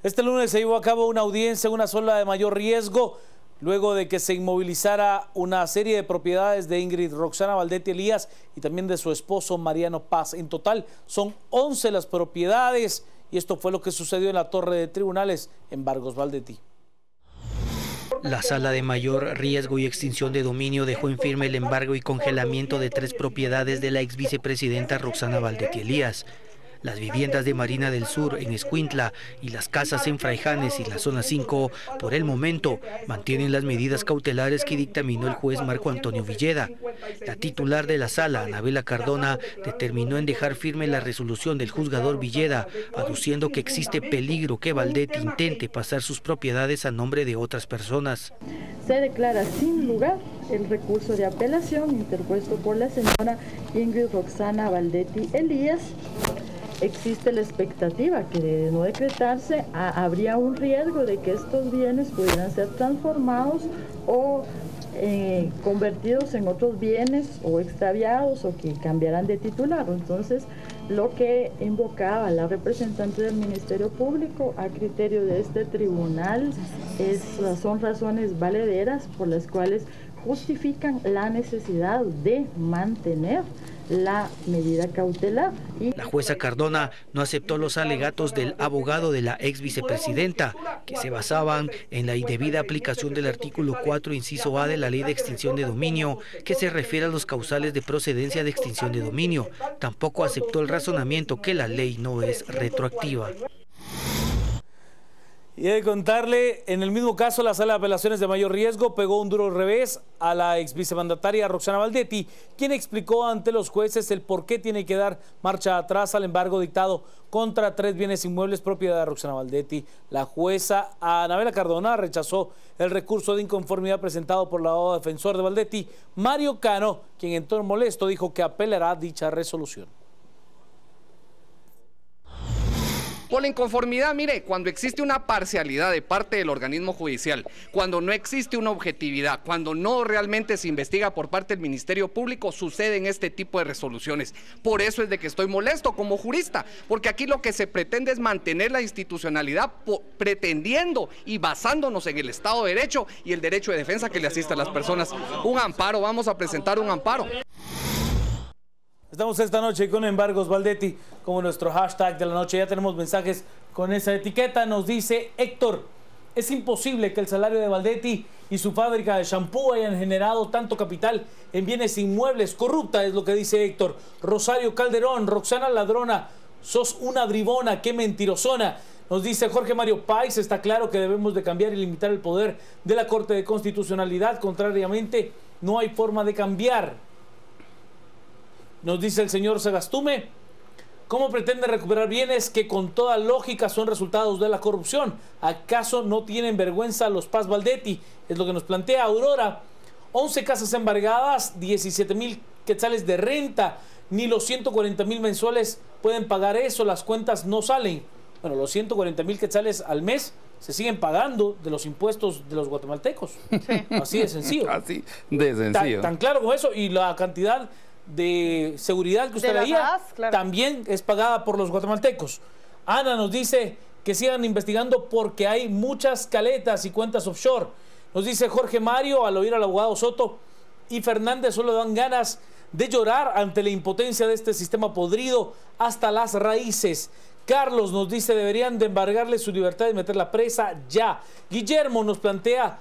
Este lunes se llevó a cabo una audiencia en una zona de mayor riesgo, luego de que se inmovilizara una serie de propiedades de Ingrid Roxana Valdetti Elías y también de su esposo Mariano Paz. En total son 11 las propiedades y esto fue lo que sucedió en la torre de tribunales en Vargos Valdetti. La sala de mayor riesgo y extinción de dominio dejó en firme el embargo y congelamiento de 3 propiedades de la ex vicepresidenta Roxana Valdetti Elías. Las viviendas de Marina del Sur en Escuintla y las casas en Fraijanes y la zona 5, por el momento, mantienen las medidas cautelares que dictaminó el juez Marco Antonio Villeda. La titular de la sala, Anabela Cardona, determinó en dejar firme la resolución del juzgador Villeda, aduciendo que existe peligro que Valdetti intente pasar sus propiedades a nombre de otras personas. Se declara sin lugar el recurso de apelación interpuesto por la señora Ingrid Roxana Valdetti Elías. Existe la expectativa que de no decretarse habría un riesgo de que estos bienes pudieran ser transformados o convertidos en otros bienes o extraviados o que cambiarán de titular. Entonces, lo que invocaba la representante del Ministerio Público a criterio de este tribunal son razones valederas por las cuales justifican la necesidad de mantener la medida cautelar. La jueza Cardona no aceptó los alegatos del abogado de la ex vicepresidenta, que se basaban en la indebida aplicación del artículo 4, inciso A de la Ley de Extinción de Dominio, que se refiere a los causales de procedencia de extinción de dominio. Tampoco aceptó el razonamiento que la ley no es retroactiva. Y he de contarle, en el mismo caso, la sala de apelaciones de mayor riesgo pegó un duro revés a la ex vicemandataria Roxana Valdetti, quien explicó ante los jueces el por qué tiene que dar marcha atrás al embargo dictado contra 3 bienes inmuebles propiedad de Roxana Valdetti. La jueza Anabela Cardona rechazó el recurso de inconformidad presentado por el abogado defensor de Valdetti, Mario Cano, quien en tono molesto dijo que apelará dicha resolución. Por la inconformidad, mire, cuando existe una parcialidad de parte del organismo judicial, cuando no existe una objetividad, cuando no realmente se investiga por parte del Ministerio Público, suceden este tipo de resoluciones. Por eso es de que estoy molesto como jurista, porque aquí lo que se pretende es mantener la institucionalidad pretendiendo y basándonos en el Estado de Derecho y el derecho de defensa que le asiste a las personas. Un amparo, vamos a presentar un amparo. Estamos esta noche con Embargos Valdetti como nuestro hashtag de la noche. Ya tenemos mensajes con esa etiqueta. Nos dice Héctor: es imposible que el salario de Valdetti y su fábrica de shampoo hayan generado tanto capital en bienes inmuebles. Corrupta es lo que dice Héctor. Rosario Calderón: Roxana ladrona, sos una bribona, qué mentirosona. Nos dice Jorge Mario Páez: está claro que debemos de cambiar y limitar el poder de la Corte de Constitucionalidad. Contrariamente, no hay forma de cambiar. Nos dice el señor Sagastume: ¿cómo pretende recuperar bienes que con toda lógica son resultados de la corrupción? ¿Acaso no tienen vergüenza los Paz Valdetti? Es lo que nos plantea Aurora. 11 casas embargadas, 17,000 quetzales de renta, ni los 140,000 mensuales pueden pagar eso, las cuentas no salen. Bueno, los 140,000 quetzales al mes se siguen pagando de los impuestos de los guatemaltecos. Sí. Así de sencillo. Así de sencillo. Tan claro como eso. Y la cantidad de seguridad que usted veía, claro, también es pagada por los guatemaltecos. Ana nos dice que sigan investigando porque hay muchas caletas y cuentas offshore. Nos dice Jorge Mario al oír al abogado Soto y Fernández: solo dan ganas de llorar ante la impotencia de este sistema podrido hasta las raíces. Carlos nos dice: deberían de embargarle su libertad y meterla presa ya. Guillermo nos plantea: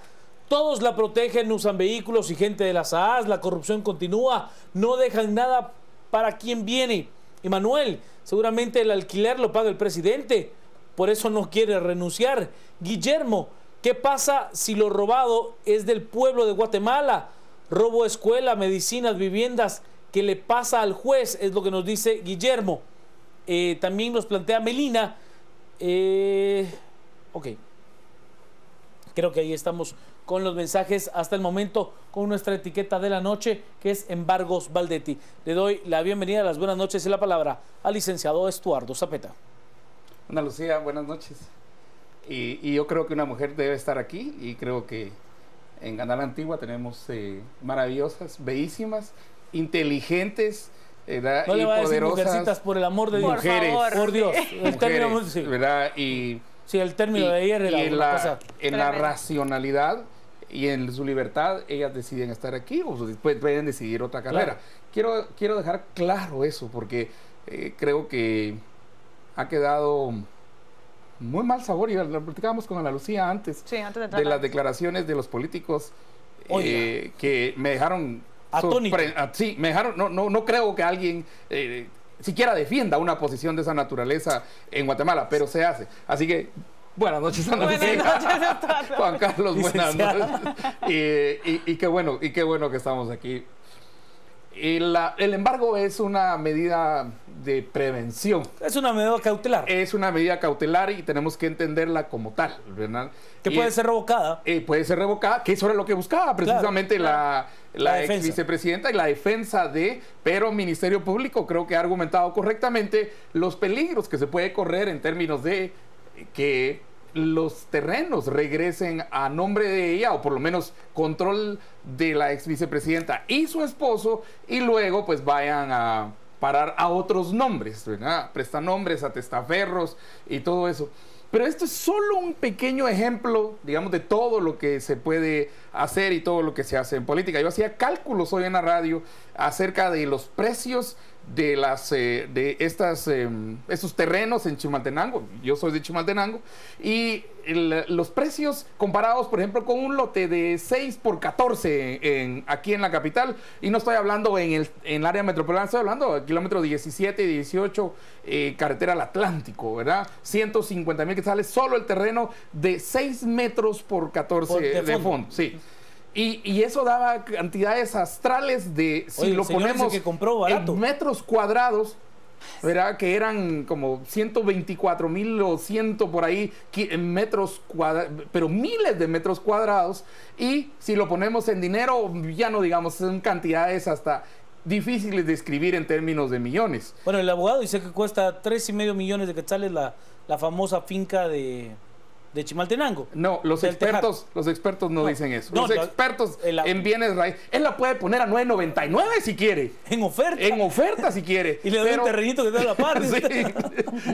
todos la protegen, usan vehículos y gente de las AAS, la corrupción continúa, no dejan nada para quien viene. Emanuel: seguramente el alquiler lo paga el presidente, por eso no quiere renunciar. Guillermo: ¿qué pasa si lo robado es del pueblo de Guatemala? Robo escuela, medicinas, viviendas, ¿qué le pasa al juez? Es lo que nos dice Guillermo. También nos plantea Melina. Ok. Creo que ahí estamos con los mensajes hasta el momento con nuestra etiqueta de la noche, que es Embargos Valdetti. Le doy la bienvenida, las buenas noches y la palabra al licenciado Estuardo Zapeta. Ana Lucía, buenas noches. Y yo creo que una mujer debe estar aquí, y creo que en Canal Antigua tenemos maravillosas, bellísimas, inteligentes, ¿verdad? No le va a decir poderosas mujercitas, por el amor de Dios. Mujeres, por Dios. Mujeres, ¿verdad? Y Sí, el término de ayer era una cosa en la racionalidad y en su libertad, ellas deciden estar aquí o después pueden decidir otra carrera. Claro. Quiero dejar claro eso, porque creo que ha quedado muy mal sabor, y lo platicábamos con Ana Lucía antes, antes de las declaraciones de los políticos que me dejaron atónito. Sí, me dejaron, no creo que alguien siquiera defienda una posición de esa naturaleza en Guatemala, pero se hace. Así que, buenas noches, Ana Lucía. Juan Carlos, buenas noches. Y qué bueno que estamos aquí. El embargo es una medida de prevención. Es una medida cautelar. Es una medida cautelar y tenemos que entenderla como tal, ¿verdad? Que puede ser revocada. Puede ser revocada, que eso era lo que buscaba precisamente la ex vicepresidenta y la defensa pero Ministerio Público creo que ha argumentado correctamente los peligros que se puede correr en términos de que los terrenos regresen a nombre de ella, o por lo menos control de la ex vicepresidenta y su esposo, y luego pues vayan a parar a otros nombres, ¿verdad? Prestanombres, a testaferros y todo eso. Pero esto es solo un pequeño ejemplo, digamos, de todo lo que se puede hacer y todo lo que se hace en política. Yo hacía cálculos hoy en la radio acerca de los precios de estos terrenos en Chimaltenango. Yo soy de Chimaltenango, y los precios comparados, por ejemplo, con un lote de 6x14 aquí en la capital, y no estoy hablando en el área metropolitana, estoy hablando de kilómetros 17 y 18, carretera al Atlántico, ¿verdad? 150,000 quetzales solo el terreno de 6 metros por 14 de fondo. Sí. Y eso daba cantidades astrales de, si lo ponemos que compró barato en metros cuadrados, ¿verdad? Que eran como 124,000 o 100 por ahí en metros cuadrados, pero miles de metros cuadrados. Y si lo ponemos en dinero, ya no digamos, son cantidades hasta difíciles de escribir en términos de millones. Bueno, el abogado dice que cuesta 3,5 millones de quetzales la famosa finca de Chimaltenango. No, los expertos no dicen eso. Los expertos en bienes raíces, él la puede poner a 9.99 si quiere. En oferta. En oferta si quiere. Y le doy un terrenito que está a la par. Sí.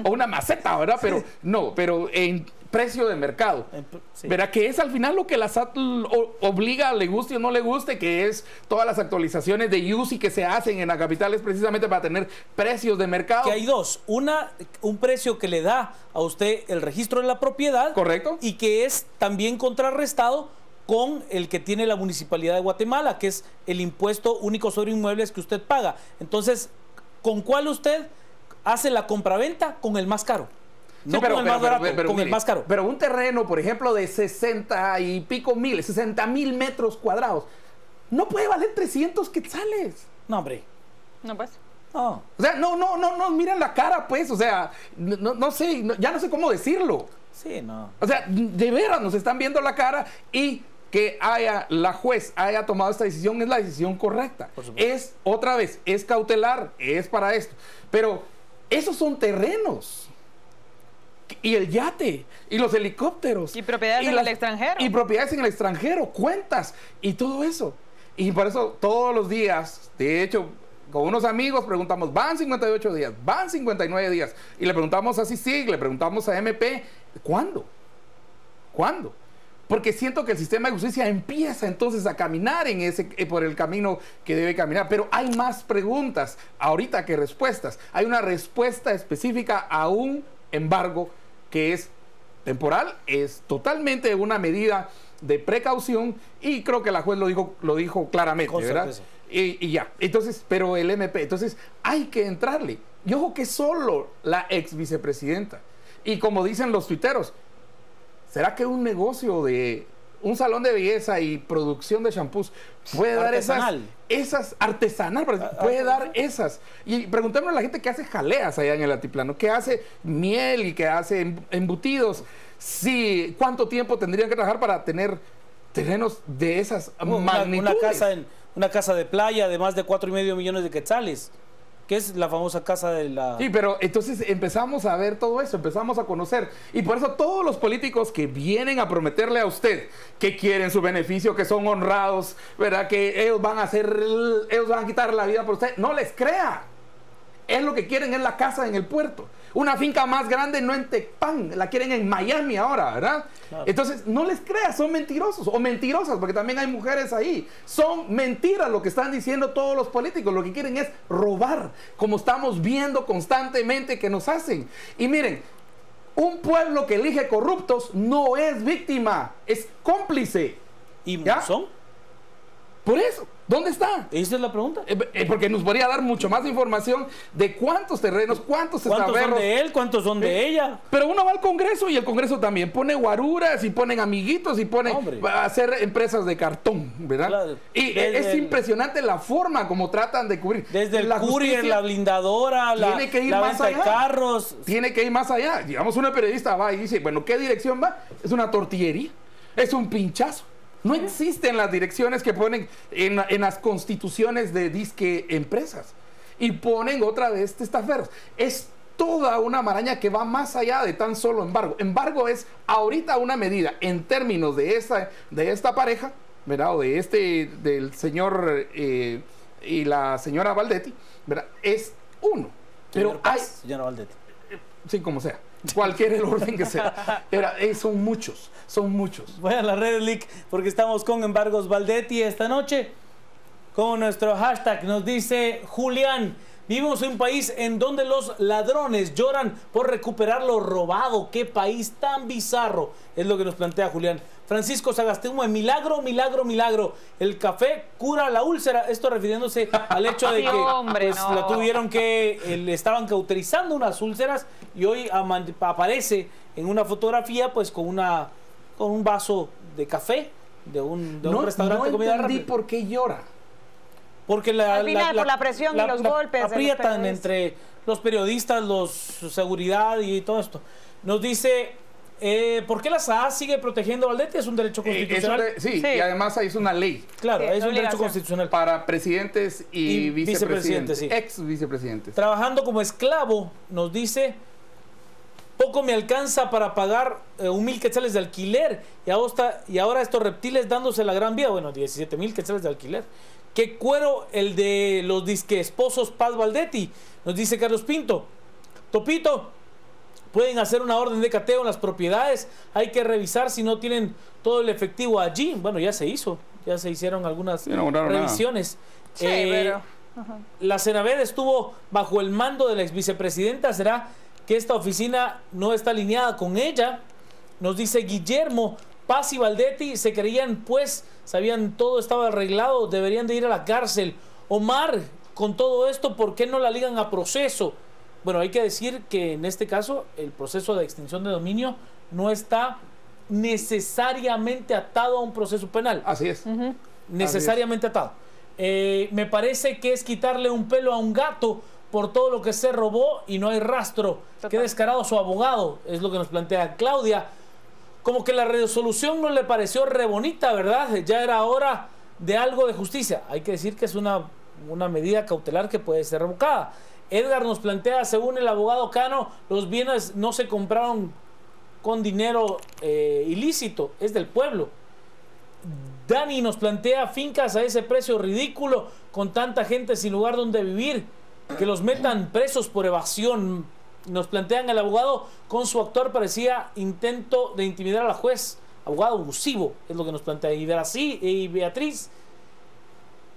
O una maceta, ¿verdad? Pero no, pero en precio de mercado. Sí. Verá que es al final lo que la SAT obliga, le guste o no le guste, que es todas las actualizaciones de UCI que se hacen en la capital, es precisamente para tener precios de mercado. Que hay dos. Un precio que le da a usted el registro de la propiedad. Correcto. Y que es también contrarrestado con el que tiene la Municipalidad de Guatemala, que es el impuesto único sobre inmuebles que usted paga. Entonces, ¿con cuál usted hace la compraventa? Con el más caro. No con el más barato, con el más caro. Pero un terreno, por ejemplo, de 60 y pico mil, 60,000 metros cuadrados, no puede valer 300 quetzales. No, hombre. No, pues. No. O sea, no, miren la cara, pues. O sea, no sé, ya no sé cómo decirlo. Sí, no. O sea, de veras nos están viendo la cara, y que la juez haya tomado esta decisión es la decisión correcta. Es, otra vez, es cautelar, es para esto. Pero esos son terrenos. Y el yate, y los helicópteros. Y propiedades en el extranjero. Y propiedades en el extranjero, cuentas, y todo eso. Y por eso todos los días, de hecho, con unos amigos preguntamos, van 58 días, van 59 días. Y le preguntamos a CICIG, le preguntamos a MP, ¿cuándo? ¿Cuándo? Porque siento que el sistema de justicia empieza entonces a caminar por el camino que debe caminar. Pero hay más preguntas ahorita que respuestas. Hay una respuesta específica a un embargo que es temporal, es totalmente una medida de precaución, y creo que la juez lo dijo claramente, ¿verdad? Y ya, entonces, pero el MP, entonces hay que entrarle. Y ojo que solo la ex vicepresidenta, y como dicen los tuiteros, ¿será que un negocio de un salón de belleza y producción de shampoos puede dar esas artesanal, puede dar esas? Y preguntémosle a la gente que hace jaleas allá en el altiplano, que hace miel y que hace embutidos, sí, ¿cuánto tiempo tendrían que trabajar para tener terrenos de esas magnitudes? Una casa de playa de más de 4,5 millones de quetzales, que es la famosa casa de la... Sí, pero entonces empezamos a ver todo eso, empezamos a conocer. Y por eso todos los políticos que vienen a prometerle a usted que quieren su beneficio, que son honrados, ¿verdad? Que ellos van a quitar la vida por usted, no les crea. es lo que quieren, es la casa en el puerto. Una finca más grande no en Tecpan, la quieren en Miami ahora, ¿verdad? Claro. Entonces, no les creas, son mentirosos o mentirosas, porque también hay mujeres ahí. Son mentiras lo que están diciendo todos los políticos. Lo que quieren es robar, como estamos viendo constantemente que nos hacen. Y miren, un pueblo que elige corruptos no es víctima, es cómplice. ¿Y son? Por eso, ¿dónde está? Esa es la pregunta. Porque nos podría dar mucho más información de cuántos terrenos, cuántos son de él, cuántos son de ella. Pero uno va al Congreso y el Congreso también pone guaruras y ponen amiguitos y ponen a hacer empresas de cartón, ¿verdad? Claro. Y es impresionante la forma como tratan de cubrir. Desde el courier, la blindadora, la venta de carros. Tiene que ir más allá. Digamos, una periodista va y dice, bueno, ¿qué dirección va? Es una tortillería, es un pinchazo. No existen las direcciones que ponen en las constituciones de disque empresas. Y ponen otra vez testaferros. Es toda una maraña que va más allá de tan solo embargo. Embargo es ahorita una medida en términos de esta pareja, ¿verdad? O del señor y la señora Valdetti, ¿verdad? Es uno. Pero señora Valdetti. Sí, como sea. Cualquier el orden que sea. Son muchos. Voy a las redes, Lick, porque estamos con Embargos Valdetti esta noche. Con nuestro hashtag nos dice Julián: vivimos en un país en donde los ladrones lloran por recuperar lo robado. ¡Qué país tan bizarro! Es lo que nos plantea Julián. Francisco Sagastemo, milagro. El café cura la úlcera. Esto refiriéndose al hecho de que la tuvieron que... le estaban cauterizando unas úlceras y hoy aparece en una fotografía pues con un vaso de café de un restaurante de comida rápida. No entendí por qué llora. Porque por la presión y los golpes aprietan entre los periodistas, los seguridad y todo esto. Nos dice, ¿por qué la SAA sigue protegiendo a Valdetti? Es un derecho constitucional. Sí, y además es una ley. Claro, es un derecho constitucional. Para presidentes y vicepresidentes, sí. Ex vicepresidentes. Trabajando como esclavo, nos dice, poco me alcanza para pagar 1,000 quetzales de alquiler y ahora estos reptiles dándose la gran vida. Bueno, 17,000 quetzales de alquiler. ¿Qué cuero el de los disque esposos Paz Valdetti? Nos dice Carlos Pinto. Topito, pueden hacer una orden de cateo en las propiedades. Hay que revisar si no tienen todo el efectivo allí. Bueno, ya se hizo. Ya se hicieron algunas revisiones. Sí, pero... La Senaved estuvo bajo el mando de la ex vicepresidenta. ¿Será que esta oficina no está alineada con ella? Nos dice Guillermo. Paz y Valdetti se creían, pues, sabían todo estaba arreglado, deberían de ir a la cárcel. Omar, con todo esto, ¿por qué no la ligan a proceso? Bueno, hay que decir que en este caso el proceso de extinción de dominio no está necesariamente atado a un proceso penal. Así es. Necesariamente atado. Me parece que es quitarle un pelo a un gato por todo lo que se robó y no hay rastro. Total. Qué descarado su abogado, es lo que nos plantea Claudia. Como que la resolución no le pareció re bonita, ¿verdad? Ya era hora de algo de justicia. Hay que decir que es una medida cautelar que puede ser revocada. Edgar nos plantea, según el abogado Cano, los bienes no se compraron con dinero ilícito, es del pueblo. Dani nos plantea fincas a ese precio ridículo, con tanta gente sin lugar donde vivir, que los metan presos por evasión. Nos plantean el abogado con su actuar parecía intento de intimidar a la juez. Abogado abusivo, es lo que nos plantea. Y Beatriz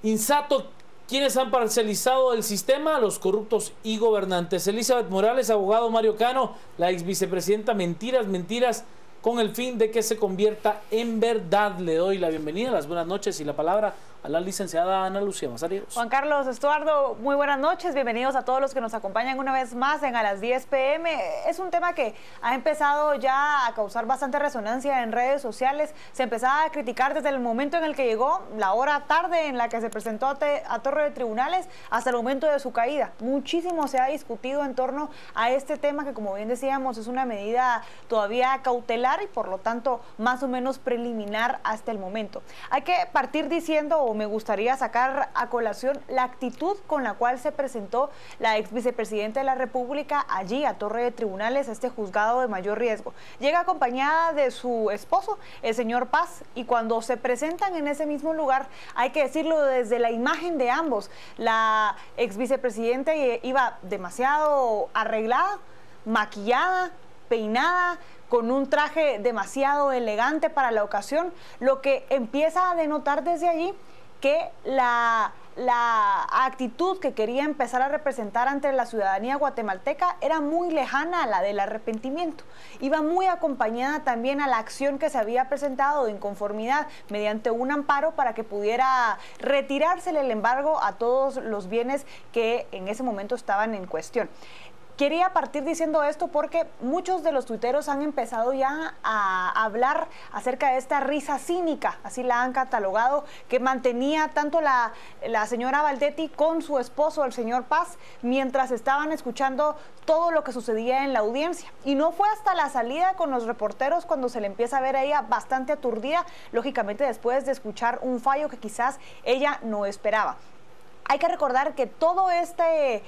Insato, ¿quiénes han parcializado el sistema? Los corruptos y gobernantes. Elizabeth Morales, abogado Mario Cano, la ex vicepresidenta, mentiras, con el fin de que se convierta en verdad. Le doy la bienvenida, las buenas noches y la palabra a la licenciada Ana Lucía Mazariegos. Juan Carlos Estuardo, muy buenas noches, bienvenidos a todos los que nos acompañan una vez más en A las 10 p.m. Es un tema que ha empezado ya a causar bastante resonancia en redes sociales. Se empezaba a criticar desde el momento en el que llegó, la hora tarde en la que se presentó a Torre de Tribunales, hasta el momento de su caída. Muchísimo se ha discutido en torno a este tema que, como bien decíamos, es una medida todavía cautelar y por lo tanto más o menos preliminar hasta el momento. Hay que partir diciendo o me gustaría sacar a colación la actitud con la cual se presentó la ex vicepresidenta de la República allí a Torre de Tribunales, este juzgado de mayor riesgo. Llega acompañada de su esposo, el señor Paz, y cuando se presentan en ese mismo lugar, hay que decirlo desde la imagen de ambos, la ex vicepresidenta iba demasiado arreglada, maquillada, peinada, con un traje demasiado elegante para la ocasión, lo que empieza a denotar desde allí que la actitud que quería empezar a representar ante la ciudadanía guatemalteca era muy lejana a la del arrepentimiento. Iba muy acompañada también a la acción que se había presentado de inconformidad mediante un amparo para que pudiera retirársele el embargo a todos los bienes que en ese momento estaban en cuestión. Quería partir diciendo esto porque muchos de los tuiteros han empezado ya a hablar acerca de esta risa cínica, así la han catalogado, que mantenía tanto la señora Baldetti con su esposo, el señor Paz, mientras estaban escuchando todo lo que sucedía en la audiencia. Y no fue hasta la salida con los reporteros cuando se le empieza a ver a ella bastante aturdida, lógicamente después de escuchar un fallo que quizás ella no esperaba. Hay que recordar que todo este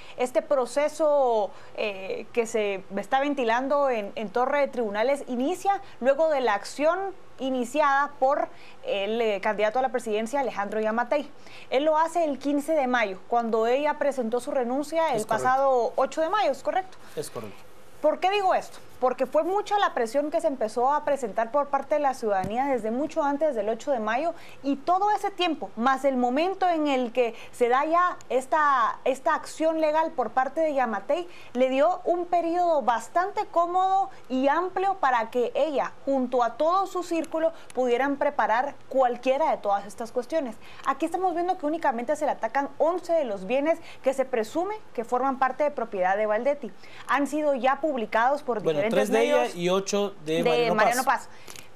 proceso que se está ventilando en Torre de Tribunales inicia luego de la acción iniciada por el candidato a la presidencia, Alejandro Yamatei. Él lo hace el 15 de mayo, cuando ella presentó su renuncia el pasado 8 de mayo, ¿es correcto? Es correcto. ¿Por qué digo esto? Porque fue mucha la presión que se empezó a presentar por parte de la ciudadanía desde mucho antes del 8 de mayo y todo ese tiempo, más el momento en el que se da ya esta acción legal por parte de Yamatei, le dio un periodo bastante cómodo y amplio para que ella, junto a todo su círculo, pudieran preparar cualquiera de todas estas cuestiones. Aquí estamos viendo que únicamente se le atacan 11 de los bienes que se presume que forman parte de propiedad de Baldetti. Han sido ya publicados por diferentes 3 de medios ella y 8 de Mariano Paz.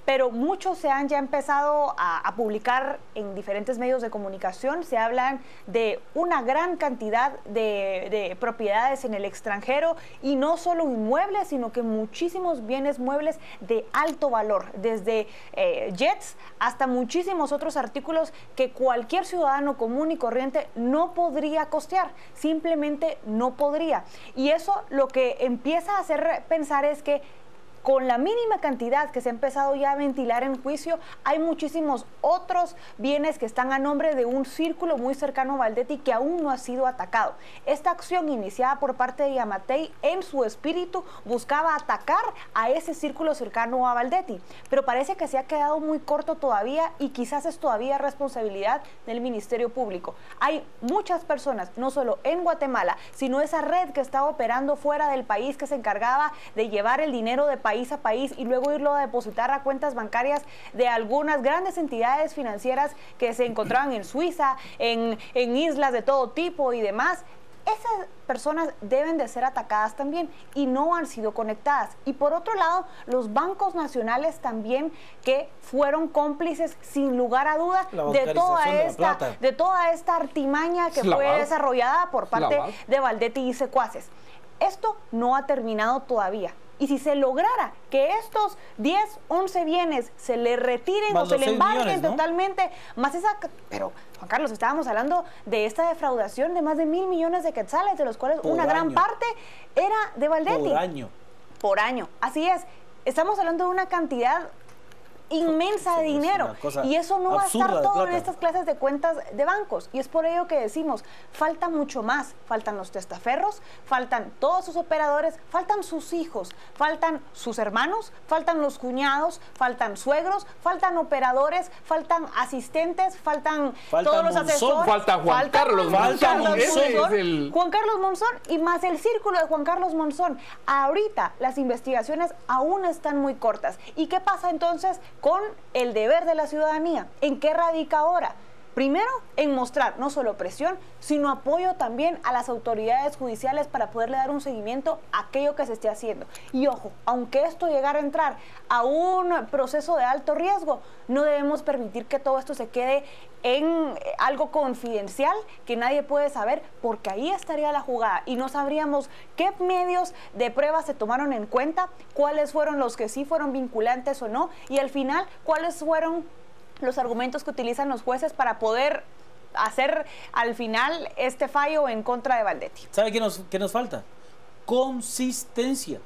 Pero muchos se han ya empezado a publicar en diferentes medios de comunicación. Se hablan de una gran cantidad de propiedades en el extranjero y no solo inmuebles, sino que muchísimos bienes muebles de alto valor, desde jets hasta muchísimos otros artículos que cualquier ciudadano común y corriente no podría costear, simplemente no podría. Y eso lo que empieza a hacer pensar es que con la mínima cantidad que se ha empezado ya a ventilar en juicio, hay muchísimos otros bienes que están a nombre de un círculo muy cercano a Baldetti que aún no ha sido atacado. Esta acción iniciada por parte de Yamatei en su espíritu buscaba atacar a ese círculo cercano a Baldetti, pero parece que se ha quedado muy corto todavía y quizás es todavía responsabilidad del Ministerio Público. Hay muchas personas, no solo en Guatemala, sino esa red que estaba operando fuera del país que se encargaba de llevar el dinero de país a país y luego irlo a depositar a cuentas bancarias de algunas grandes entidades financieras que se encontraban en Suiza, en islas de todo tipo y demás. Esas personas deben de ser atacadas también y no han sido conectadas. Y por otro lado, los bancos nacionales también que fueron cómplices sin lugar a duda de toda esta artimaña que fue desarrollada por parte de Baldetti y secuaces. Esto no ha terminado todavía. Y si se lograra que estos 10, 11 bienes se le retiren o se le embarguen totalmente, más esa... Pero, Juan Carlos, estábamos hablando de esta defraudación de más de 1.000 millones de quetzales, de los cuales una gran parte era de Baldetti. Por año. Por año, así es. Estamos hablando de una cantidad inmensa de dinero y eso no va a estar todo en estas clases de cuentas de bancos y es por ello que decimos, falta mucho más, faltan los testaferros, faltan todos sus operadores, faltan sus hijos, faltan sus hermanos, faltan los cuñados, faltan suegros, faltan operadores, faltan asistentes, faltan todos los asesores, falta Juan Carlos Monzón, Juan Carlos Monzón y más el círculo de Juan Carlos Monzón. Ahorita las investigaciones aún están muy cortas. ¿Y qué pasa entonces con el deber de la ciudadanía? ¿En qué radica ahora? Primero, en mostrar no solo presión, sino apoyo también a las autoridades judiciales para poderle dar un seguimiento a aquello que se esté haciendo. Y ojo, aunque esto llegara a entrar a un proceso de alto riesgo, no debemos permitir que todo esto se quede en algo confidencial que nadie puede saber, porque ahí estaría la jugada y no sabríamos qué medios de prueba se tomaron en cuenta, cuáles fueron los que sí fueron vinculantes o no, y al final, cuáles fueron los argumentos que utilizan los jueces para poder hacer al final este fallo en contra de Baldetti. ¿Sabe qué nos falta? Consistencia.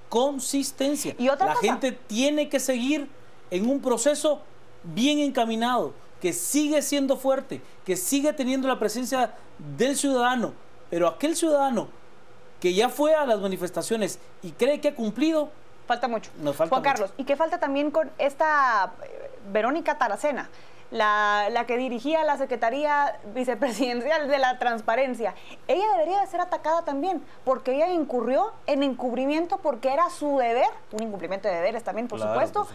Consistencia. Y otra La cosa, gente tiene que seguir en un proceso bien encaminado, que sigue siendo fuerte, que sigue teniendo la presencia del ciudadano, pero aquel ciudadano que ya fue a las manifestaciones y cree que ha cumplido, falta mucho. Nos falta Juan Carlos, ¿y qué falta también con esta Verónica Taracena, la que dirigía la Secretaría Vicepresidencial de la Transparencia? Ella debería de ser atacada también, porque ella incurrió en encubrimiento porque era su deber, un incumplimiento de deberes también, por supuesto,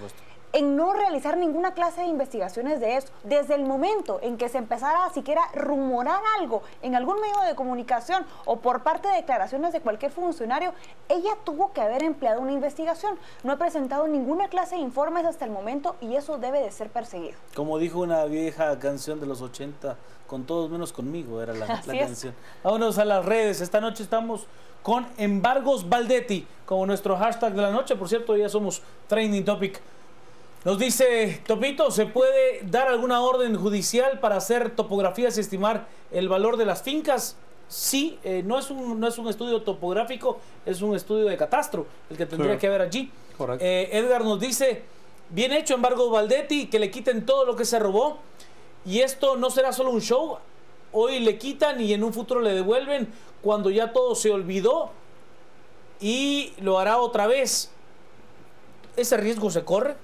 en no realizar ninguna clase de investigaciones de esto. Desde el momento en que se empezara a siquiera rumorar algo en algún medio de comunicación o por parte de declaraciones de cualquier funcionario, ella tuvo que haber empleado una investigación. No ha presentado ninguna clase de informes hasta el momento y eso debe de ser perseguido. Como dijo una vieja canción de los 80, con todos menos conmigo era la canción. Vámonos a las redes. Esta noche estamos con Embargos Baldetti como nuestro hashtag de la noche. Por cierto, ya somos trending topic. Nos dice Topito, ¿se puede dar alguna orden judicial para hacer topografías y estimar el valor de las fincas? Sí, no es un estudio topográfico, es un estudio de catastro, el que tendría que haber allí. Correcto. Edgar nos dice, bien hecho Embargos Baldetti, que le quiten todo lo que se robó. Y esto no será solo un show, hoy le quitan y en un futuro le devuelven cuando ya todo se olvidó y lo hará otra vez. Ese riesgo se corre.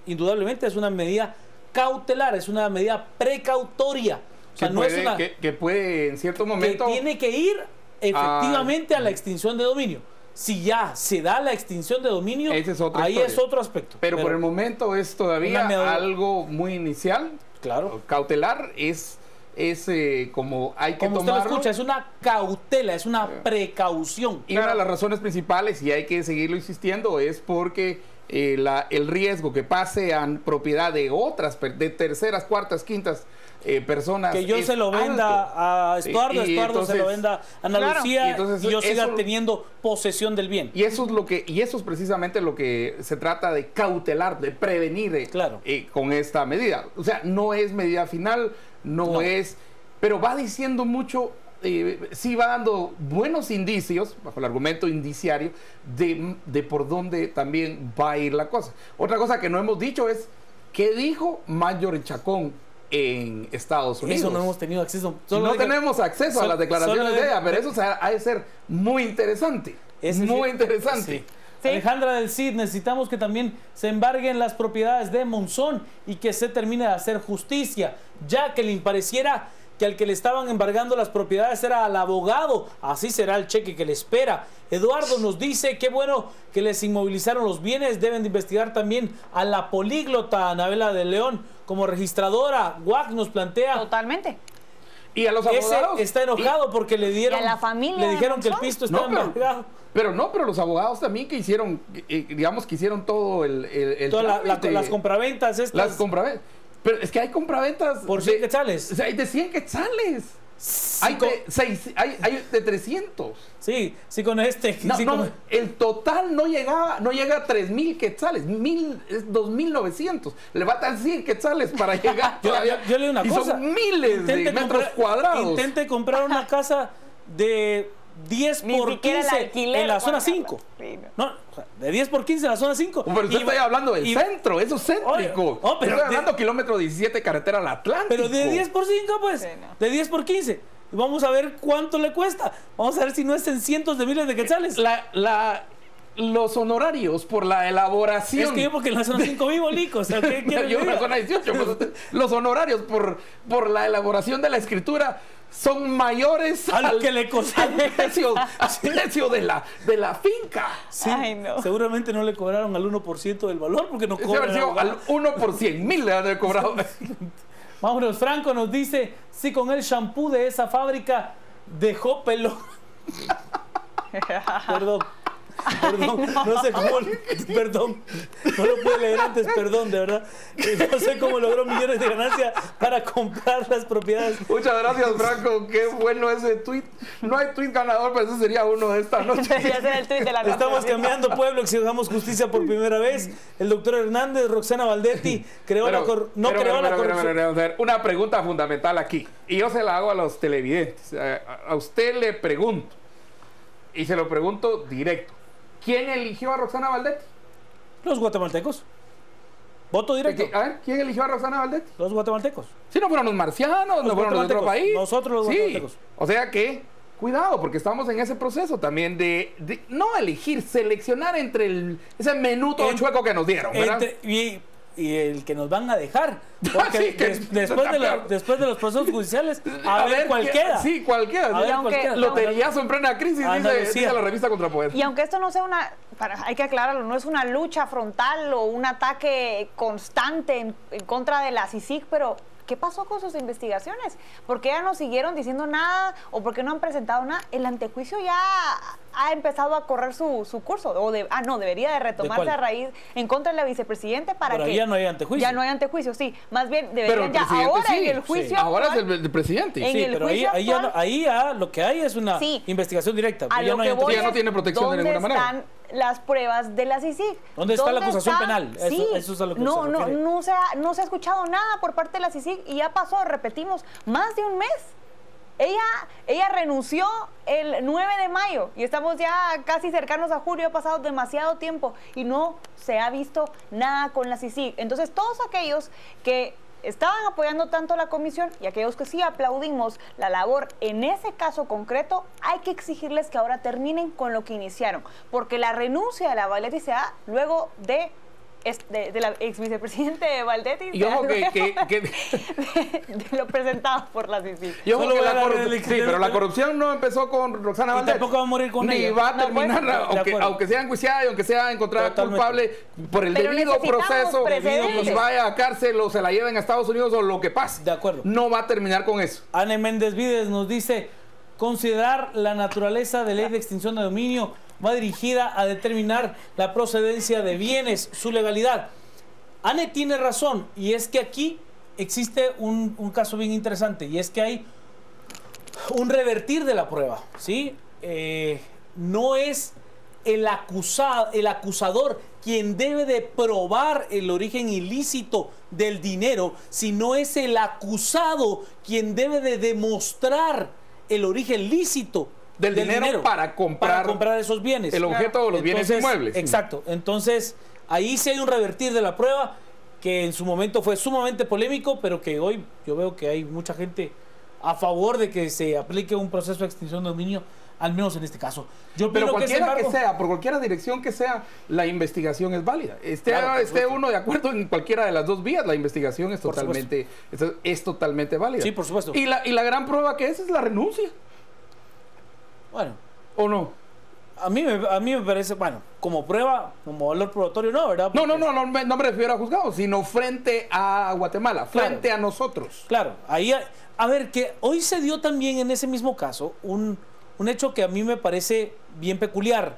Indudablemente es una medida cautelar, es una medida precautoria. O sea, no es una que puede en cierto momento... Que tiene que ir efectivamente a la extinción de dominio. Si ya se da la extinción de dominio, esa es otra ahí historia. es otro aspecto. Pero por el momento es todavía algo muy inicial. Claro. Cautelar es como hay que como tomarlo. usted lo escucha, es una cautela, es una precaución. Y una de las razones principales, y hay que seguirlo insistiendo, es porque el riesgo que pase a propiedad de otras, de terceras, cuartas, quintas personas. Que yo se lo venda alto. A Estuardo, Y Estuardo entonces, se lo venda a Ana claro. Lucía y yo siga eso, teniendo posesión del bien. Y eso es precisamente lo que se trata de cautelar, de prevenir claro. Con esta medida. O sea, no es medida final, no es, pero va diciendo mucho. Sí va dando buenos indicios, bajo el argumento indiciario, de por dónde también va a ir la cosa. Otra cosa que no hemos dicho es, ¿qué dijo Mayor Chacón en Estados Unidos? Eso no hemos tenido acceso. No tenemos acceso a las declaraciones de ella, pero eso ha de ser muy interesante. Es muy interesante. Sí. ¿Sí? Alejandra del Cid, necesitamos que también se embarguen las propiedades de Monzón y que se termine de hacer justicia. Jacqueline, pareciera que al que le estaban embargando las propiedades era al abogado, así será el cheque que le espera. Eduardo nos dice, qué bueno que les inmovilizaron los bienes, deben de investigar también a la políglota Anabela de León como registradora. Guac nos plantea. Totalmente. Y a los abogados. Ese está enojado porque le dieron, a la familia le dijeron que el pisto estaba embargado. Pero los abogados también que hicieron, digamos que hicieron todo las compraventas estas. Las compraventas. Pero es que hay compraventas por 100 quetzales. O sea, hay de 100 quetzales. Hay de 300. Sí, sí con este. El total no llega a 3,000 quetzales. 2,900. Le va a dar 100 quetzales para llegar. yo leí una cosa. Son miles de metros cuadrados. Intente comprar una casa de 10 por 15 en la zona 5. No, de 10 por 15 en la zona 5. Pero usted está hablando del centro, eso es céntrico. Pero estoy hablando kilómetro 17 carretera al Atlántico. Pero de 10 por 5, pues. Sí, no. De 10 por 15. Y vamos a ver cuánto le cuesta. Vamos a ver si no es en cientos de miles de quetzales. Los honorarios por la elaboración. Es que yo porque en la zona 5 vivo, Lico. O sea, ¿qué yo en la zona 18. Los honorarios por la elaboración de la escritura son mayores al que le costó al precio de la finca. Sí, ay, no. Seguramente no le cobraron al 1% del valor porque no cobran al 1 por 100,000 le han cobrado. Vámonos, Franco nos dice, si con el shampoo de esa fábrica dejó pelo. Perdón. Perdón, no sé cómo, perdón, no lo pude leer antes, perdón, de verdad. No sé cómo logró millones de ganancias para comprar las propiedades. Muchas gracias, Franco, qué bueno ese tuit. No hay tuit ganador, pero ese sería uno de esta noche. Debería ser el tuit de la noche. Estamos cambiando pueblo, exijamos justicia por primera vez. El doctor Hernández, Roxana Valdetti, creó la corrupción. Una pregunta fundamental aquí, y yo se la hago a los televidentes. A usted le pregunto, y se lo pregunto directo. ¿Quién eligió a Roxana Valdetti? Los guatemaltecos. Voto directo. A ver, ¿quién eligió a Roxana Valdetti? Los guatemaltecos. Si no fueron los marcianos, no fueron los de otro país. Nosotros los guatemaltecos. O sea que, cuidado, porque estamos en ese proceso también de no elegir, seleccionar entre ese menú todo chueco que nos dieron, ¿verdad? Y el que nos van a dejar. Porque después de los procesos judiciales, a ver cualquiera. Sí, cualquiera. Loteriazo en plena crisis, dice la revista Contrapoder. Y aunque esto no sea hay que aclararlo, no es una lucha frontal o un ataque constante en contra de la CICIG, pero ¿qué pasó con sus investigaciones? ¿Por qué ya no siguieron diciendo nada o por qué no han presentado nada? El antejuicio ya ha empezado a correr su curso. Debería de retomarse a raíz en contra de la vicepresidenta pero que... ya no hay antejuicio. Ya no hay antejuicio, sí. Más bien deberían ya ahora en el juicio... Ahora es el presidente. Sí, pero ahí ya lo que hay es una investigación directa. Ya no tiene protección de ninguna manera. ¿Dónde están las pruebas de la CICIG? ¿Dónde está la acusación penal? Eso es a lo que se refiere. No se ha escuchado nada por parte de la CICIG y ya pasó, repetimos, más de un mes. Ella renunció el 9 de mayo y estamos ya casi cercanos a julio, ha pasado demasiado tiempo y no se ha visto nada con la CICIG. Entonces, todos aquellos que estaban apoyando tanto la comisión y aquellos que sí aplaudimos la labor en ese caso concreto, hay que exigirles que ahora terminen con lo que iniciaron, porque la renuncia de la Valdetti se da luego de la ex vicepresidente Valdetti, de lo presentado por la CICIG. Pero la corrupción no empezó con Roxana Valdetti. Tampoco va a morir con ella. Ni va a terminar, aunque sea enjuiciada y aunque sea encontrada culpable por el debido proceso, y vaya a cárcel o se la lleven a Estados Unidos o lo que pase. De acuerdo. No va a terminar con eso. Anne Méndez Vides nos dice: considerar la naturaleza de ley de extinción de dominio va dirigida a determinar la procedencia de bienes, su legalidad. Anne tiene razón, y es que aquí existe un caso bien interesante, y es que hay un revertir de la prueba, ¿sí? No es el acusador quien debe de probar el origen ilícito del dinero, sino es el acusado quien debe de demostrar el origen lícito del dinero para comprar esos bienes. El objeto o los bienes inmuebles. Exacto. Entonces, ahí sí hay un revertir de la prueba que en su momento fue sumamente polémico, pero que hoy yo veo que hay mucha gente a favor de que se aplique un proceso de extinción de dominio, al menos en este caso. Pero cualquiera que sea, por cualquier dirección que sea, la investigación es válida. Esté uno de acuerdo en cualquiera de las dos vías, la investigación es totalmente válida. Sí, por supuesto. Y la gran prueba que es la renuncia. Bueno. ¿O no? A mí me parece, bueno, como prueba, como valor probatorio, no, ¿verdad? Porque... No me refiero a juzgado, sino frente a Guatemala, frente a nosotros. Claro, ahí, a ver, que hoy se dio también en ese mismo caso un hecho que a mí me parece bien peculiar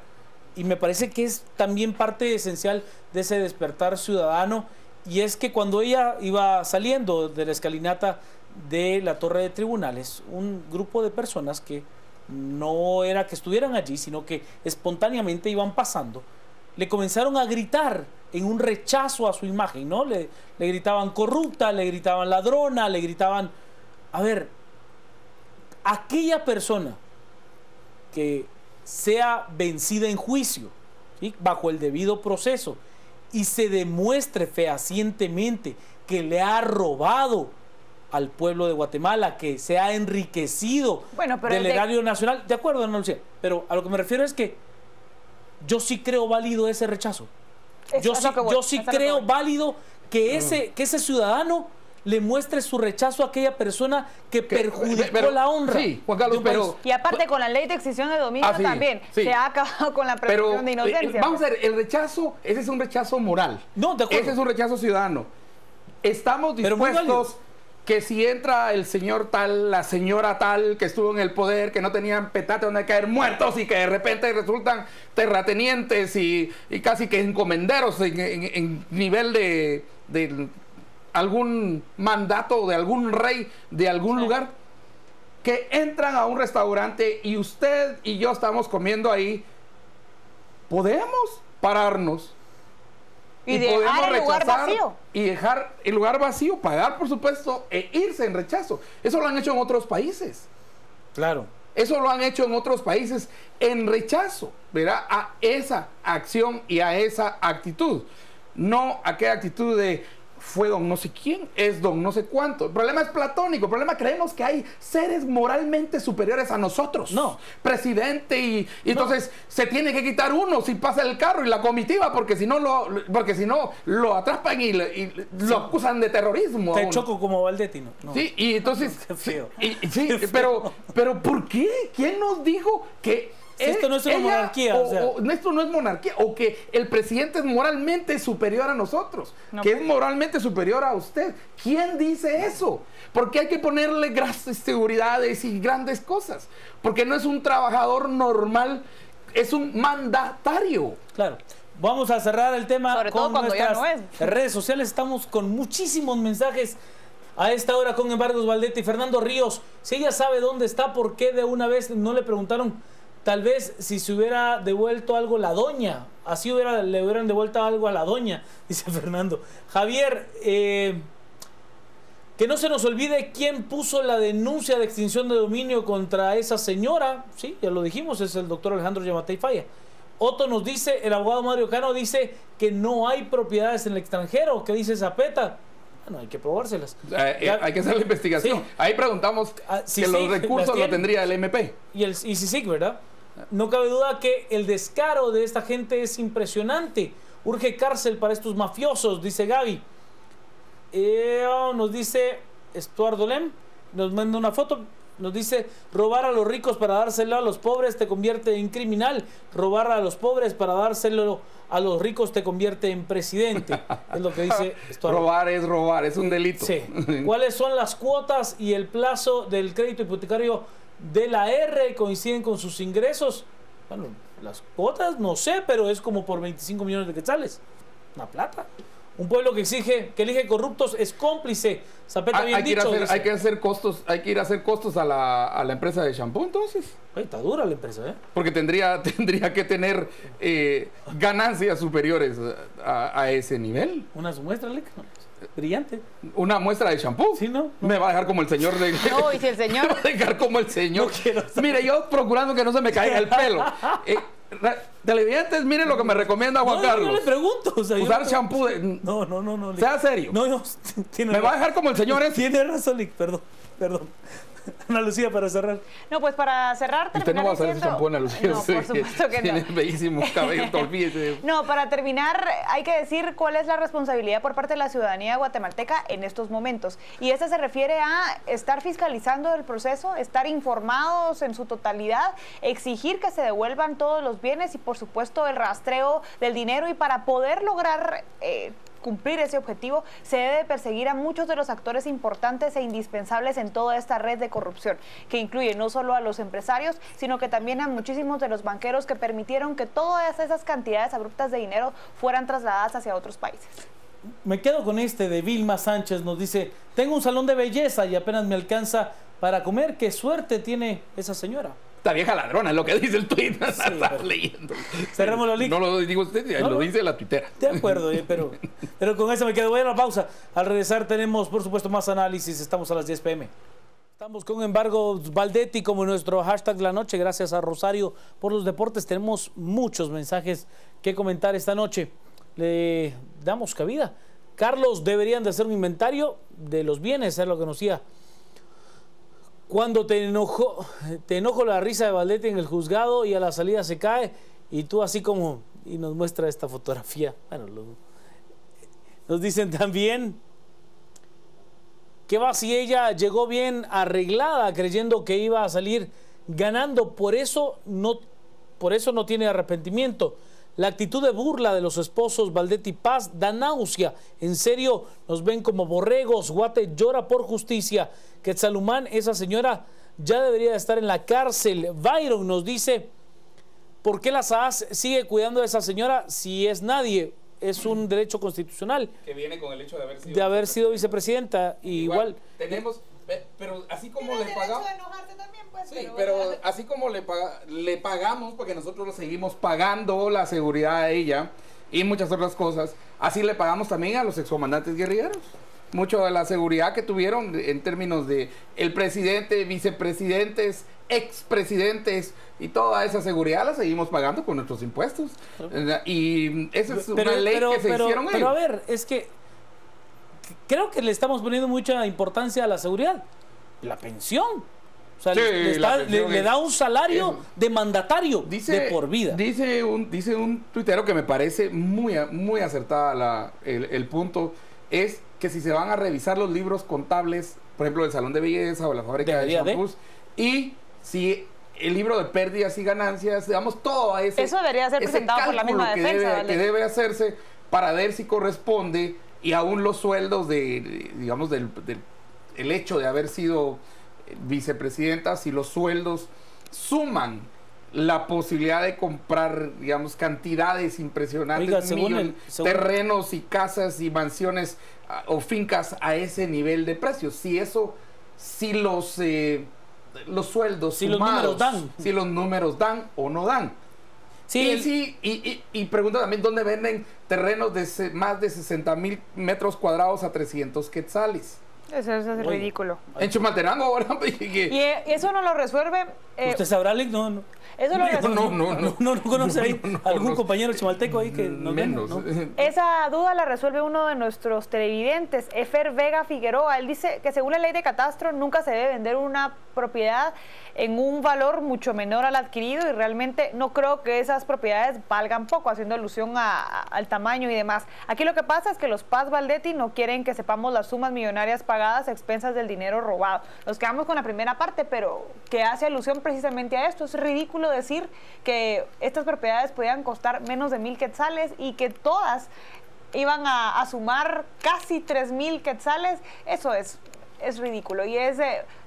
y me parece que es también parte esencial de ese despertar ciudadano, y es que cuando ella iba saliendo de la escalinata de la torre de tribunales, un grupo de personas que no era que estuvieran allí, sino que espontáneamente iban pasando, le comenzaron a gritar en un rechazo a su imagen, ¿no? Le gritaban corrupta, le gritaban ladrona, le gritaban... A ver, aquella persona que sea vencida en juicio, ¿sí?, bajo el debido proceso, y se demuestre fehacientemente que le ha robado al pueblo de Guatemala, que se ha enriquecido del erario nacional, de acuerdo, Ana Lucía, pero a lo que me refiero es que yo sí creo válido ese rechazo. Yo sí creo válido que ese ciudadano le muestre su rechazo a aquella persona que perjudicó la honra. Sí, Juan Carlos, pero... Y aparte con la ley de extinción de dominio también, se ha acabado con la presunción de inocencia. Vamos a ver, el rechazo, ese es un rechazo moral. No, de acuerdo. Ese es un rechazo ciudadano. Estamos dispuestos que si entra el señor tal, la señora tal, que estuvo en el poder, que no tenían petate donde caer muertos y que de repente resultan terratenientes y casi que encomenderos en nivel de algún mandato de algún rey de algún lugar, que entran a un restaurante y usted y yo estamos comiendo ahí, podemos pararnos y dejar el lugar vacío. Y dejar el lugar vacío, pagar por supuesto, e irse en rechazo. Eso lo han hecho en otros países. Claro. Eso lo han hecho en otros países en rechazo, ¿verdad? A esa acción y a esa actitud. No a qué actitud de fue don no sé quién, es don no sé cuánto. El problema es platónico. El problema creemos que hay seres moralmente superiores a nosotros. No. Presidente y entonces se tiene que quitar uno si pasa el carro y la comitiva porque si no lo atrapan y lo acusan de terrorismo. Te choco como Valdetti, ¿no? No. Sí, y entonces... Qué feo. Sí, pero ¿por qué? ¿Quién nos dijo que... Esto no es una monarquía. Esto no es monarquía. O que el presidente es moralmente superior a nosotros. No, que pues. es moralmente superior a usted. ¿Quién dice eso? Porque hay que ponerle grandes seguridades y grandes cosas. Porque no es un trabajador normal, es un mandatario. Claro. Vamos a cerrar el tema. Sobre todo cuando ya no es. Redes sociales. Estamos con muchísimos mensajes a esta hora con Embargos Valdetti. Fernando Ríos, si ella sabe dónde está, ¿por qué de una vez no le preguntaron? Tal vez si se hubiera devuelto algo la doña, así le hubieran devuelto algo a la doña, dice Fernando. Javier, que no se nos olvide quién puso la denuncia de extinción de dominio contra esa señora. Sí, ya lo dijimos, es el doctor Alejandro Yamatei Falla. Otto nos dice, el abogado Mario Cano dice que no hay propiedades en el extranjero. ¿Qué dice Zapeta? Bueno, hay que probárselas. Hay que hacer la investigación. Sí. Ahí preguntamos que los recursos lo tendría el MP. Y CICIG, ¿verdad? No cabe duda que el descaro de esta gente es impresionante. Urge cárcel para estos mafiosos, dice Gaby. Nos dice Estuardo Lem, nos manda una foto, nos dice: robar a los ricos para dárselo a los pobres te convierte en criminal. Robar a los pobres para dárselo a los ricos te convierte en presidente. Es lo que dice Estuardo. Robar, es un delito. Sí. ¿Cuáles son las cuotas y el plazo del crédito hipotecario de la R? ¿Coinciden con sus ingresos? Bueno, las cuotas no sé, pero es como por 25 millones de quetzales. Una plata. Un pueblo que elige corruptos es cómplice. Zapeta bien dicho. Hay que ir a hacer costos a la empresa de shampoo, entonces. Ay, está dura la empresa, ¿eh? Porque tendría que tener ganancias superiores a ese nivel. Una muestra, brillante. Una muestra de shampoo. Sí, ¿no? Me va a dejar como el señor de... No, y si el señor... Me va a dejar como el señor. No quiero saber. Mire, yo procurando que no se me caiga el pelo. Televidentes, miren lo que me recomienda Juan Carlos. Yo no le pregunto. O sea, usar shampoo de... No. Sea serio. No, me va a dejar como el señor ese. Tiene razón, Lick. Perdón. Ana Lucía, para cerrar. No, pues para cerrar, usted no va a hacer ese shampoo, Ana Lucía. No, por supuesto que no. Tiene bellísimos cabellos, olvídese. No, para terminar, hay que decir cuál es la responsabilidad por parte de la ciudadanía guatemalteca en estos momentos. Y esta se refiere a estar fiscalizando el proceso, estar informados en su totalidad, exigir que se devuelvan todos los bienes y, por supuesto, el rastreo del dinero. Y para poder lograr cumplir ese objetivo, se debe perseguir a muchos de los actores importantes e indispensables en toda esta red de corrupción, que incluye no solo a los empresarios, sino que también a muchísimos de los banqueros que permitieron que todas esas cantidades abruptas de dinero fueran trasladadas hacia otros países. Me quedo con de Vilma Sánchez, nos dice: tengo un salón de belleza y apenas me alcanza para comer. ¿Qué suerte tiene esa señora? Esta vieja ladrona, es lo que dice el tuit. Sí, Estás leyendo. Cerremos los links. No lo digo usted, lo dice la tuitera. De acuerdo, pero con eso me quedo. Voy a la pausa. Al regresar tenemos, por supuesto, más análisis. Estamos a las 10 p.m. Estamos con Embargos Valdetti como nuestro hashtag de la noche. Gracias a Rosario por los deportes. Tenemos muchos mensajes que comentar esta noche. Le damos cabida. Carlos, deberían de hacer un inventario de los bienes, es lo que nos decía. Cuando te enojo la risa de Valdetti en el juzgado y a la salida se cae y tú así como... Y nos muestra esta fotografía. Bueno, nos dicen también... ¿Qué va si ella llegó bien arreglada creyendo que iba a salir ganando? Por eso no tiene arrepentimiento. La actitud de burla de los esposos Valdetti Paz da náusea. En serio, nos ven como borregos. Guate llora por justicia. Quetzalumán, esa señora ya debería estar en la cárcel. Byron nos dice, ¿por qué la SAAS sigue cuidando a esa señora si es nadie? Es un derecho constitucional. Que viene con el hecho de haber sido vicepresidenta. Igual tenemos, pero así como le pagamos. De enojarse también, pues, Sí, pero así como le pagamos, porque nosotros le seguimos pagando la seguridad a ella y muchas otras cosas, así le pagamos también a los excomandantes guerrilleros. Mucho de la seguridad que tuvieron en términos de el presidente, vicepresidentes, expresidentes y toda esa seguridad la seguimos pagando con nuestros impuestos. Y esa es una ley que se hicieron ellos. Pero a ver, es que creo que le estamos poniendo mucha importancia a la seguridad. La pensión. O sea, Sí, le da un salario de mandatario de por vida. Dice un tuitero que me parece muy acertada el punto, es que si se van a revisar los libros contables, por ejemplo, del Salón de Belleza o la fábrica de shampoos, y si el libro de pérdidas y ganancias, digamos, todo ese... Eso debería ser presentado por la misma defensa. Que debe hacerse para ver si corresponde, y aún los sueldos digamos, del hecho de haber sido vicepresidenta, si los sueldos suman la posibilidad de comprar, digamos, cantidades impresionantes, terrenos y casas y mansiones o fincas a ese nivel de precios. Si los sueldos sumados, si los números dan o no dan. Sí. Y pregunta también dónde venden terrenos de más de 60,000 metros cuadrados a 300 quetzales. Eso es ridículo. En Chumaltenango ahora. Y eso no lo resuelve. ¿Usted sabrá, Lick? No. Eso lo resuelve. No conoce ahí algún compañero chimalteco ahí que nos menos. Esa duda la resuelve uno de nuestros televidentes, Efer Vega Figueroa. Él dice que según la ley de catastro nunca se debe vender una propiedad en un valor mucho menor al adquirido, y realmente no creo que esas propiedades valgan poco, haciendo alusión al tamaño y demás. Aquí lo que pasa es que los Paz Valdetti no quieren que sepamos las sumas millonarias pagadas a expensas del dinero robado. Nos quedamos con la primera parte, pero que hace alusión precisamente a esto. Es ridículo decir que estas propiedades podían costar menos de 1,000 quetzales y que todas iban a sumar casi 3,000 quetzales. Eso es ridículo y es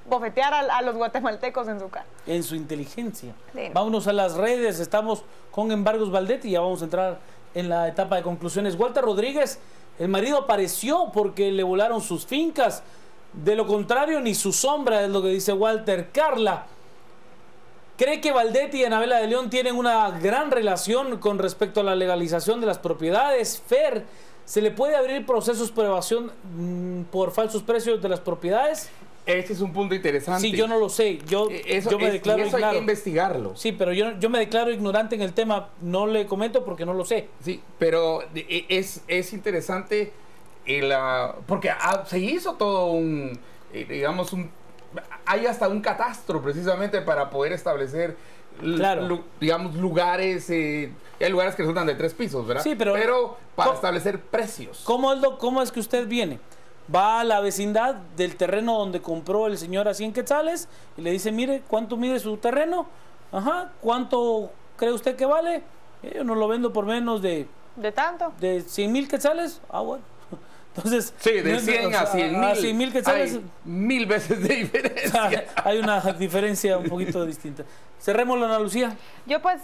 bofetear a los guatemaltecos en su cara. En su inteligencia. Sí. Vámonos a las redes, estamos con Embargos Valdetti y ya vamos a entrar en la etapa de conclusiones. Walter Rodríguez, el marido apareció porque le volaron sus fincas. De lo contrario, ni su sombra, es lo que dice Walter. Carla, ¿cree que Valdetti y Anabela de León tienen una gran relación con respecto a la legalización de las propiedades? Fer, ¿se le puede abrir procesos por evasión por falsos precios de las propiedades? Ese es un punto interesante. Sí, yo no lo sé. Yo me declaro eso ignorante. Hay que investigarlo. Sí, pero yo me declaro ignorante en el tema. No le comento porque no lo sé. Sí, pero es interesante porque se hizo todo hay hasta un catastro precisamente para poder establecer, digamos, lugares. Hay lugares que resultan de 3 pisos, ¿verdad? Sí, pero para establecer precios. ¿Cómo es que usted viene? Va a la vecindad del terreno donde compró el señor a 100 quetzales y le dice, mire, ¿cuánto mide su terreno? Ajá, ¿cuánto cree usted que vale? Yo no lo vendo por menos de... ¿De tanto? De 100,000 quetzales. Ah, bueno. Entonces, sí, de 100 a 100,000. A 100,000 quetzales. Hay 1,000 veces de diferencia. Hay una diferencia un poquito distinta. Cerrémoslo, Ana Lucía. Yo pues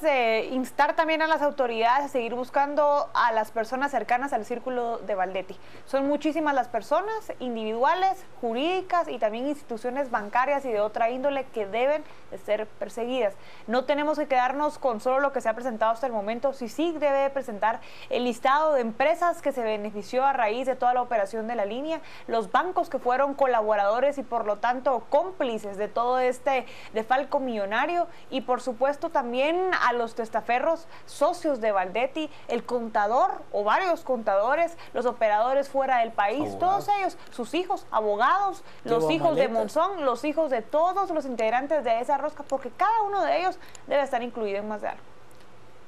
instar también a las autoridades a seguir buscando a las personas cercanas al círculo de Valdetti. Son muchísimas las personas individuales, jurídicas y también instituciones bancarias y de otra índole que deben de ser perseguidas. No tenemos que quedarnos con solo lo que se ha presentado hasta el momento. CICIG debe presentar el listado de empresas que se benefició a raíz de toda la operación de la línea, los bancos que fueron colaboradores y por lo tanto cómplices de todo este defalco millonario, y por supuesto también a los testaferros socios de Valdetti, el contador o varios contadores, los operadores fuera del país, todos ellos, sus hijos, abogados, los hijos de Monzón, los hijos de todos los integrantes de esa rosca, porque cada uno de ellos debe estar incluido en más de algo.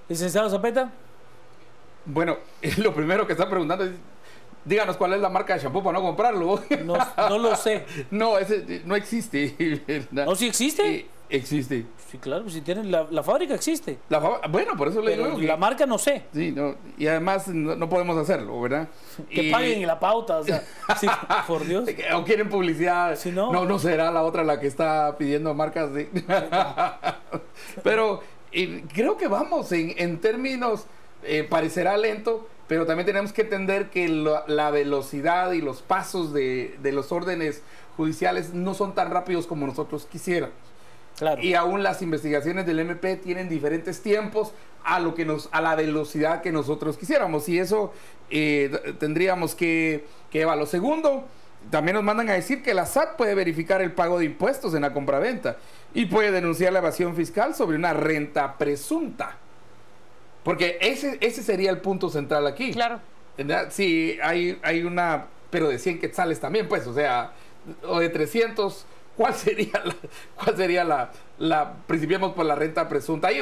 Licenciado Zapeta. Bueno, lo primero que están preguntando es, díganos cuál es la marca de shampoo para no comprarlo. No lo sé. No, ese no existe. ¿No sí existe? Existe. Sí, claro, si tienen la fábrica existe. Bueno, por eso le Pero digo. la marca no sé. Sí, no, y además no podemos hacerlo, ¿verdad? Que paguen la pauta, o sea, sí, por Dios. O quieren publicidad. Si no será la otra la que está pidiendo marcas de... Pero creo que vamos en términos, parecerá lento, pero también tenemos que entender que la velocidad y los pasos de los órdenes judiciales no son tan rápidos como nosotros quisiéramos. Claro. Y aún las investigaciones del MP tienen diferentes tiempos a la velocidad que nosotros quisiéramos, y eso tendríamos que evaluar. Segundo, también nos mandan a decir que la SAT puede verificar el pago de impuestos en la compraventa y puede denunciar la evasión fiscal sobre una renta presunta, porque ese sería el punto central aquí. Claro. ¿Verdad? Sí, hay una, pero de 100 quetzales también, pues, o sea, o de 300. ¿Cuál sería la principiemos por la renta presunta? Ahí,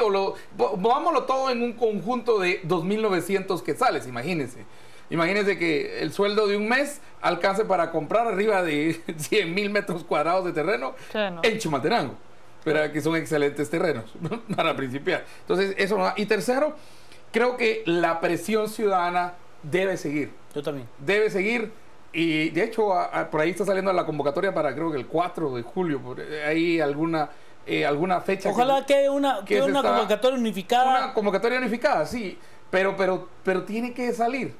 vámonos todo en un conjunto de 2.900 quetzales, imagínense. Imagínense que el sueldo de un mes alcance para comprar arriba de 100.000 metros cuadrados de terreno en Chimaltenango, pero que son excelentes terrenos para principiar. Entonces, eso no da. Y tercero, creo que la presión ciudadana debe seguir. Yo también. Debe seguir. Y de hecho, por ahí está saliendo la convocatoria para creo que el 4 de julio, por ahí alguna fecha. Ojalá que haya una convocatoria unificada. Una convocatoria unificada, sí, pero tiene que salir.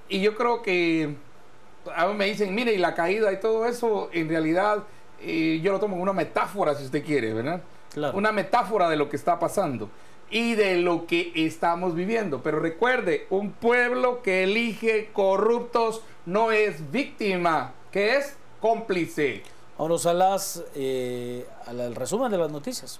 Y yo creo que a mí me dicen, mire, y la caída y todo eso, en realidad yo lo tomo como una metáfora, si usted quiere, ¿verdad? Claro. Una metáfora de lo que está pasando y de lo que estamos viviendo. Pero recuerde, un pueblo que elige corruptos no es víctima, que es cómplice. Vamos al resumen de las noticias.